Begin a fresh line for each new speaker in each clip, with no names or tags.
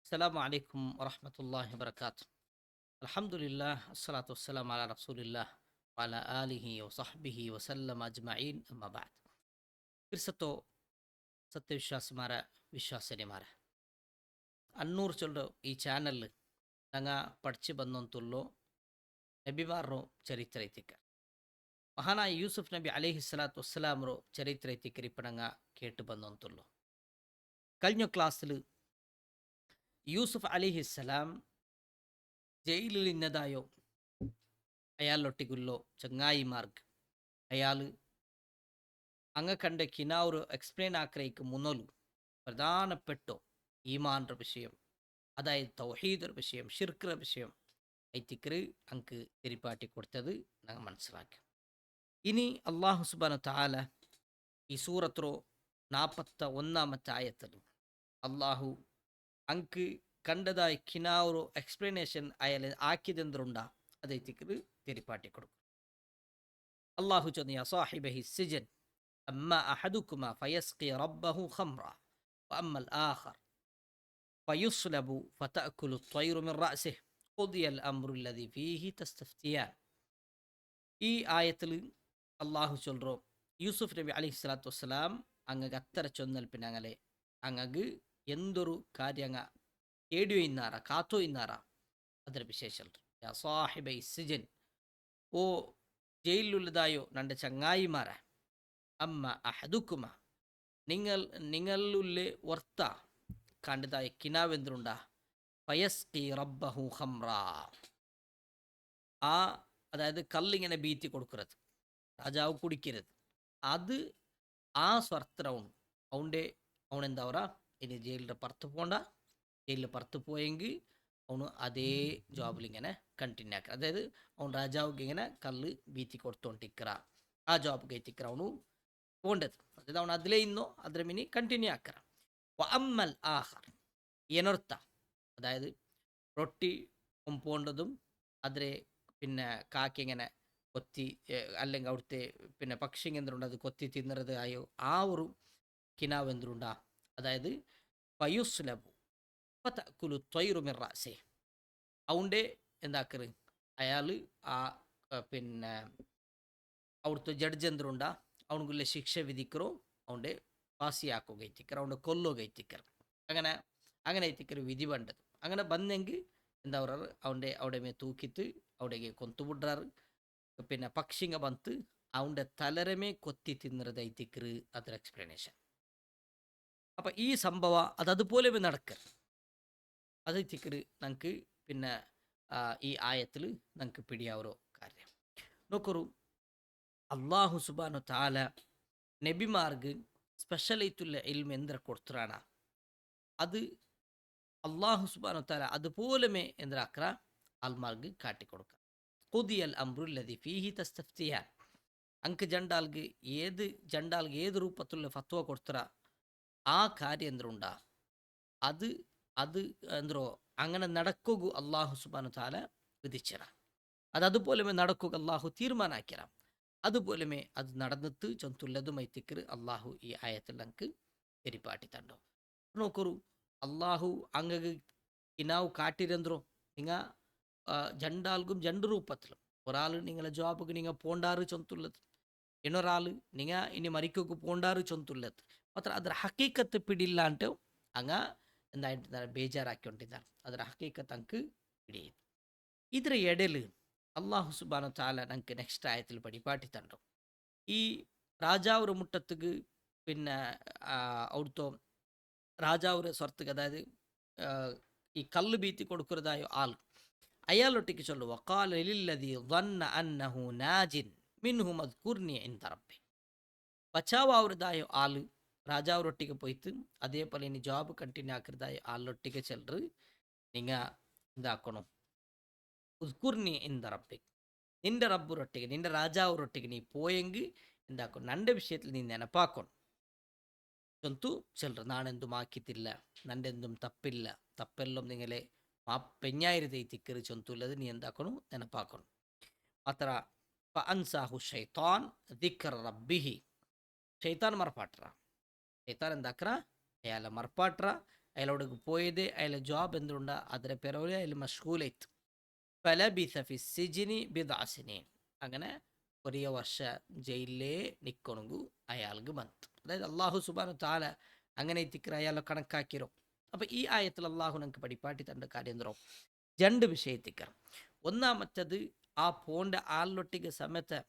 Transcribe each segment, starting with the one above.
السلام عليكم ورحمة الله وبركاته. الحمد لله الصلاة والسلام على رسول الله وعلى آله وصحبه وسلم أجمعين أما بعد. ಕಿರ್ಸತ್ತೋ ಸತ್ಯವಿಶ್ವಾಸಮಾರ ವಿಶ್ವಾಸನೆಮಾರ ಅನ್ನೂರು ಚೊಲ್ಲು ಈ ಚಾನಲ್ ನಂಗ ಪಡ್ಚಿ ಬಂದಂತುಲ್ಲೋ ನಬಿಮಾರ್ರೋ ಚರಿತ್ರೆ ಐತಿಕ ಮಹಾನಾಯ ಯೂಸುಫ್ ನಬಿ ಅಲೈಹಿ ಸಲಾತು ವಸ್ಸಲಾಮ್ರೋ ಚರಿತ್ರೆ ಐತಿಕರಿ ಪಣಂಗ ಕೇಟು ಬಂದಂತುಲ್ಲೋ കഴിഞ്ഞ ക്ലാസ്സിൽ യൂസുഫ് അലിഹിസ്സലാം ജയിലിൽ ഇന്നതായോ അയാളൊട്ടിക്കുള്ളോ ചങ്ങായിമാർക്ക് അയാൾ അങ്ങ് കണ്ട കിനാവൊരു എക്സ്പ്ലെയിൻ ആക്രയ്ക്ക് മുന്നോലു പ്രധാനപ്പെട്ടോ ഈമാൻ്റെ വിഷയം അതായത് തൗഹീദ് വിഷയം ഷിർക്കിற വിഷയം ಐತಿಕ್ರು ಅಂಕ್ ತಿರಿಪಾಟಿ ಕೊಡ್ತದು ನಂಗೆ മനസ്സിലാക്കി ഇനി അള്ളാഹു സുബ്ഹാനഹു തആല ഈ സൂറത്തിലോ 41 ആയത്തിൽ അള്ളാഹു ಅಂಕ್ ಕಂಡದಾಯ ಕಿನಾವರು ಎಕ್ಸ್ಪ್ಲನೇಷನ್ ಅಯಲ್ ಹಾಕಿದಂದ್ರುಂಡ ಅದೈತಿಕ್ರು ತಿರಿಪಾಟಿ ಕೊಡ್ಕು ಅಲ್ಲಾಹು ಚೊಂದು ಯಾ ಸಾಹಿಬಹಿ ಸಿಜನ್ ಅಮ್ಮ ಅಹದುಕುಮಾ ಫಯಸ್ಕಿ ರಬ್ಬಹು ಖಮ್ರಾ وأما الآخر فيصلب فتأكل الطير من رأسه قضي الأمر الذي فيه تستفتيان. ഈ ആയത്തിൽ അള്ളാഹു ചൊല്ലോ യൂസുഫ് നബി അലൈഹി സ്വലാത്തു വസ്സലാം അങ്ങക്ക് അത്തര ചൊന്നൽപ്പിനങ്ങളെ അങ്ങക്ക് എന്തൊരു കാര്യങ്ങ ಕೇಡಿಯೋ ಇನ್ನಾರ ಕಾತೋ ಇನ್ನಾರ ಅದರ ವಿಶೇಷ ಯಾ ಸಾಹಿಬೈ ಸಿಜನ್ ಓ ജയിലുള്ളതായോ നന്റെ ചങ്ങായിമാര അമ്മ അഹദുക്കുമ നിങ്ങളുള്ളിൽ വർത്ത കണ്ടതായ കിനാവെന്തുണ്ട ഫയസ്കി റബ്ബഹു ഖംറ ആ അതായത് കല്ലിങ്ങനെ ബീത്തി കൊടുക്കുന്നത് രാജാവ് കുടിക്കരുത് അത് ആ സ്വർത്തരവും അവൻ്റെ അവനെന്താ പറ ഇനി ജയിലിൻ്റെ പുറത്ത് പോണ്ട ജയിലിൽ പുറത്ത് പോയെങ്കിൽ അവನು അതേ ജോബിൽ ഇങ്ങനെ കണ്ടിന്യൂ ആക്കുക അതായത് അവൻ രാജാവിಗೆ ഇങ്ങനെ കല്ല് ബീത്തി കൊടുത്തോണ്ടിരിക്കറ ആ ജോബ്ಗೆ ಐತಿಕ್ರ ಅವನು പോണ്ടത് അതായത് അവൻ അതിലേ ഇന്നോ അതിರ മിനി കണ്ടിന്യൂ ആക്കറ അമ്മൽ ആഹർ ಏನರ್ಥ അതായത് റൊട്ടി പോണ്ടതും അതിരെ പിന്നെ കാക്കി ഇങ്ങനെ കൊത്തി അല്ലെങ്കിൽ അവിടുത്തെ പിന്നെ പക്ഷി എന്തുണ്ട് അത് കൊത്തി തിന്നറത് ആയോ ആ ഒരു കിനാവ് എന്തുണ്ടാ അതായത് പയുസ്ലബു ഫതഅകുലു ത്വയ്റു മിൻ റഅസി അവൻ്റെ എന്താക്കറ് അയാൾ ആ പിന്നെ അവിടുത്തെ ജഡ്ജ് എന്തുണ്ടാ അവനുക്കുള്ള ശിക്ഷ വിധിക്കറോ അവൻ്റെ ഫാസിയാക്കുകയറ്റിക്കർ അവൻ്റെ കൊല്ലുകയറ്റിക്കർ അങ്ങനെ അങ്ങനെ ಐತಿക്കർ വിധി പണ്ടത് അങ്ങനെ ಬಂದೆಂಗಿ എന്താ പറയുക അവിടെ മേ തൂക്കിത്ത് അവിടേക്ക് കൊത്തുಬಿಡ್ರಾರು പിന്നെ പക്ഷിങ്ങ ಬಂತು അവൻ്റെ തലരമേ കൊത്തി തിന്നറത് ಐತಿക്കർ ಅದರ എക്സ്പ്ലനേഷൻ അപ്പം ഈ സംഭവ അതുപോലെ നടക്കുക അതൈತಿക്കർ നമുക്ക് പിന്നെ ഈ ആയത്തിൽ നമുക്ക് പിടിയാവോ കാര്യം നോക്കൂ അള്ളാഹു സുബ്ഹാനഹു തആല നബിമാർക്ക് സ്പെഷ്യലായിട്ടുള്ള ഇൽമ എന്തിനെ കൊടുത്തിറാണ് അത് അള്ളാഹു സുബ്ഹാനഹു തആല അതുപോലെ എന്തിനാക്കറ ആൽമാർക്ക് കാട്ടിക്കൊടുക്കുക ഖുദിയൽ അംറുല്ലദി ഫീഹി തസ്തഫ്തിയാൻ ಅಂಕ್ ಜಂಡಾಲ್ಗೆ ಏದು ರೂಪത്തുള്ള ഫത്വ കൊടുത്തറ ആ കാര്യം എന്തുണ്ടാ അത് എന്തോ അങ്ങനെ നടക്കുക അള്ളാഹു സുബ്ഹാനഹു തആല വിധിച്ചറ അതുപോലെ നടക്കുക അള്ളാഹു തീരുമാനാക്കിറ അതുപോലെ അത് നടന്നിട്ട് ചൊന്തുള്ളതുമൈത്തിക്കർ അള്ളാഹു ഈ ആയത്തിൽ നമുക്ക് തിരിപ്പാട്ടി തണ്ടോ നോക്കൂ അള്ളാഹു അങ്ങക്ക് കിനാവ് കാട്ടിരന്തോ നിങ്ങൾ ജണ്ടാൽക്കും ജണ്ട് രൂപത്തിലും ഒരാൾ നിങ്ങളെ ജോബുക്ക് നിങ്ങൾ പോണ്ടാറ് ചൊന്തുള്ളത് ಇನ್ನೊರಾಳು ನಿಂಗ ಇನ್ನು ಮರಿಕೋಕು ಪೋಂಡಾರು ಚೊಂತುಳ್ಳದು ಮಾತ್ರ ಅದರ ಹಕೀಕತ್ತು ಪಿಡಿಲ್ಲ ಅಂಟು ಹಂಗ എന്തായിട്ടിದ್ದಾರೆ ಬೇಜಾರಾಕಿಕೊಂಡಿದ್ದಾರೆ ಅದರ ಹಕೀಕತ್ ಅಂಕ್ പിടിയത് ಇದರ ಎಡೆಲು അള്ളാഹു സുബ്ഹാനഹു തആല നമുക്ക് നെക്സ്റ്റ് ആയത്തിൽ പടിപാട്ടി തണ്ടു ഈ രാജാവുടെ മുട്ടത്തുക്ക് പിന്നെ അവിടുത്തെ രാജാവുടെ സ്വർത്തുക്ക് അതായത് ഈ കല്ല് ബീത്തി കൊടുക്കുന്നതായ ആൾ അയാളൊട്ടിക്ക് ചൊല്ലു വഖാല ലില്ലദീ ظن അന്നഹു നാജിൻ മിൻഹു മദ്കുർനി ഇൻദ റബ്ബി ബച്ചാവാവുന്നതായ ആൾ രാജാവൊട്ടിക്ക് പോയിട്ട് അതേപോലെ ഇനി ജോബ് കണ്ടിന്യൂ ആക്കുന്നതായ ആളൊട്ടിക്ക് ചെല്ലറ് നിങ്ങൾ എന്താക്കണം ഉസ്കുർനി ഇൻദ റബ്ബി നിന്റെ റബ്ബുരൊട്ടിಗೆ നിന്റെ രാജാവുരൊട്ടിಗೆ നീ പോയെങ്കിൽ എന്താക്കണം നന്റെ വിഷയത്തിൽ നീ ನೆನಪಾക്കണം ചൊന്തു ചെല്ലറ് നാണെന്തും ആക്കിത്തില്ല നണ്ടെന്തും തപ്പില്ല തപ്പെല്ലാം നിങ്ങളെ പെഞ്ഞായിരത്തെ തിക്കറി ചൊന്തുള്ളത് നീ എന്താക്കണം ನೆನಪಾക്കണം ಮಾತ್ರ ഫഅൻസാഹു ഷൈത്താൻ ദിക്ർ റബ്ബിഹി ഷൈത്താൻ മറപ്പാട്ര ഷൈത്താൻ എന്താക്കറ അയാളെ മറപ്പാട്ര അയാളോടക്ക് പോയത് അയാളെ ജോബ് എന്തുണ്ട് അതിനെ പിറവിൽ അയാൾ മഷ്ഗൂലൈത്ത് ഫലബിസ ഫി സിജിനി ബിദാസിനീൻ അങ്ങനെ ഒരേ വർഷ ജയിലിലേ നിൽക്കണമെങ്കിൽ അയാൾക്ക് ಬಂತು. അതായത് അള്ളാഹു സുബ്ഹാനഹു താല അങ്ങനെ തിക്കറ അയാളെ കണക്കാക്കിരോ. അപ്പം ഈ ആയത്തിൽ അള്ളാഹു നമുക്ക് പഠിപ്പാട്ടി തൻ്റെ കാര്യം എന്തോ രണ്ട് വിഷയത്തിക്കർ. ഒന്നാമത്തത് ആ പോണ്ട ആളിലൊട്ടിಗೆ സമയത്ത്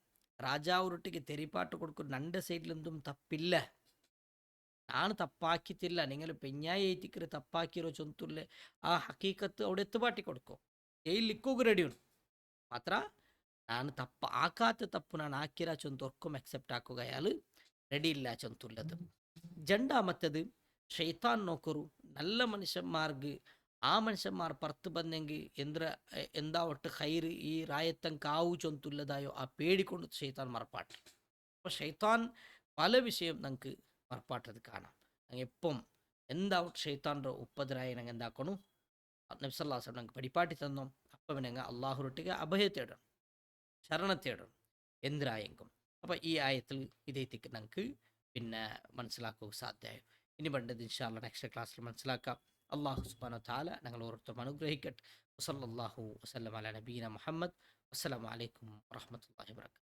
ರಾಜಾವರೊಟ್ಟಿಗೆ ತೆರಿಪಾಟು ಕೊಡ್ಕೊಂಡು ನನ್ನ ಸೈಡ್ಲೊಂದು ತಪ್ಪಿಲ್ಲ, ನಾನು ತಪ್ಪಾಕಿತ್ತಿಲ್ಲ, നിങ്ങൾ പെഞ്ഞായി ഏറ്റിക്കറ് തപ്പാക്കിരോ ചൊന്തുല്ലേ ആ ഹക്കീക്കത്ത് അവിടെ എത്തുപാട്ടി കൊടുക്കോ ജയിലിൽ ഇക്കോഗ് റെഡിയുണ്ട് ಮಾತ್ರ ನಾನು ತಪ್ಪು ಆಕಾತ ತಪ್ಪು ನಾನು ಹಾಕಿರ ಚೊಂತೊರ್ಕೊಂ ಅಕ್ಸೆಪ್ಟ್ ಹಾಕುಗ ಅಯಾൾ ರೆಡಿ ಇಲ್ಲ ಚೊಂತುಲ್ಲದು. രണ്ടാമത്തത് ഷെയ്ത്താൻ നോക്കറു നല്ല മനുഷ്യന്മാർക്ക് ആ മനുഷ്യന്മാർ പുറത്ത് ಬಂದೆಂಗಿ എന്താ ഒട്ട് ഹൈറ് ഈ റായത്തം കാവു ചൊന്തുള്ളതായോ ആ പേടിക്കൊണ്ട് ഷെയ്ത്താൻ മറപ്പാട്ട്. അപ്പോൾ ഷെയ്ത്താൻ പല വിഷയം നമുക്ക് മറപ്പാട്ടത് കാണാം. എപ്പം എന്താ ഷെയ്ത്താൻ്റെ ഉപ്പതരായി ഞങ്ങൾ എന്താക്കണു നബി സല്ലല്ലാഹു അലൈഹി വസല്ലം ഞങ്ങൾക്ക് പഠിപ്പാട്ടി തന്നോ. അപ്പം ഞങ്ങൾ അള്ളാഹുരൊട്ടിಗೆ അഭയ തേടണം, ശരണ തേടണം എന്തിരായെങ്കും. അപ്പം ഈ ആയത്തിൽ ഇതേത്തേക്ക് ഞങ്ങൾക്ക് പിന്നെ മനസ്സിലാക്കുക സാധ്യമായി. ഇനി വേണ്ടത് ഇൻഷാ അല്ലാഹ് നെക്സ്റ്റ് ക്ലാസ്സിൽ മനസ്സിലാക്കാം. അള്ളാഹു സുബ്ഹാനഹു വ തആല ഞങ്ങൾ ഓരോരുത്തരും അനുഗ്രഹിക്കട്ടെ. വസല്ലല്ലാഹു വസല്ലം അലാ നബീന മുഹമ്മദ്. അസ്സലാമു അലൈക്കും വറഹ്മത്തുള്ളാഹി വബറകാതുഹു.